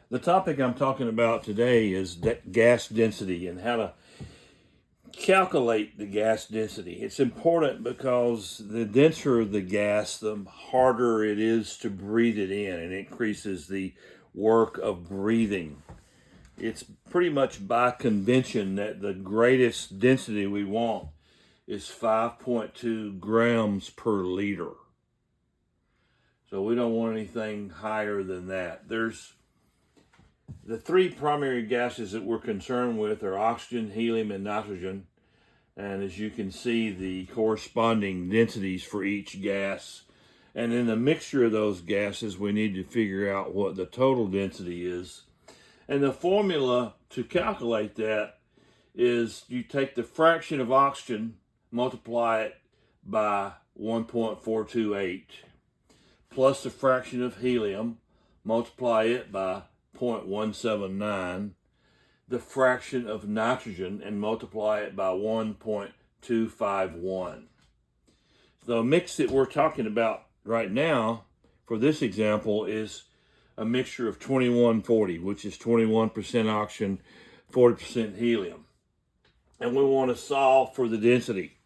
The topic I'm talking about today is gas density and how to calculate the gas density. It's important because the denser the gas, the harder it is to breathe it in, and it increases the work of breathing. It's pretty much by convention that the greatest density we want is 5.2 grams per liter. So we don't want anything higher than that. There's the three primary gases that we're concerned with are oxygen, helium, and nitrogen. And as you can see, the corresponding densities for each gas. And in the mixture of those gases, we need to figure out what the total density is. And the formula to calculate that is you take the fraction of oxygen, multiply it by 1.428, plus the fraction of helium, multiply it by 0.179, the fraction of nitrogen, and multiply it by 1.251. The mix that we're talking about right now for this example is a mixture of 2140, which is 21% oxygen, 40% helium. And we want to solve for the density.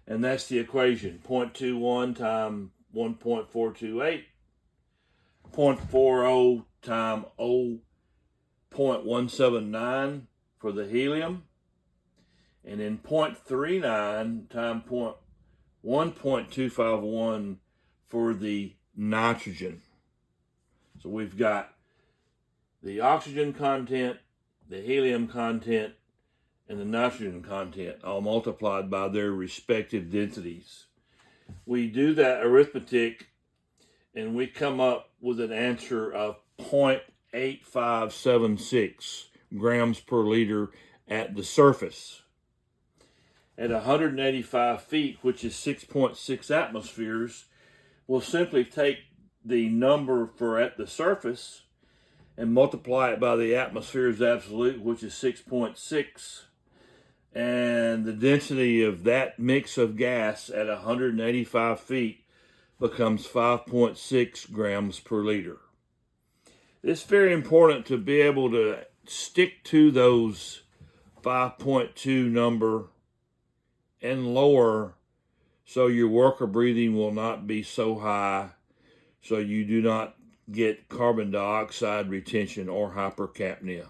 And that's the equation, 0.21 times 1.428, 0.40 times 0.179 for the helium, and then 0.39 times 1.251 for the nitrogen. So we've got the oxygen content, the helium content, and the nitrogen content all multiplied by their respective densities. We do that arithmetic and we come up with an answer of 0.8576 grams per liter at the surface. At 185 feet, which is 6.6 atmospheres, we'll simply take the number for at the surface and multiply it by the atmosphere's absolute, which is 6.6. And the density of that mix of gas at 185 feet becomes 5.6 grams per liter. It's very important to be able to stick to those 5.2 number and lower so your worker breathing will not be so high so you do not get carbon dioxide retention or hypercapnia.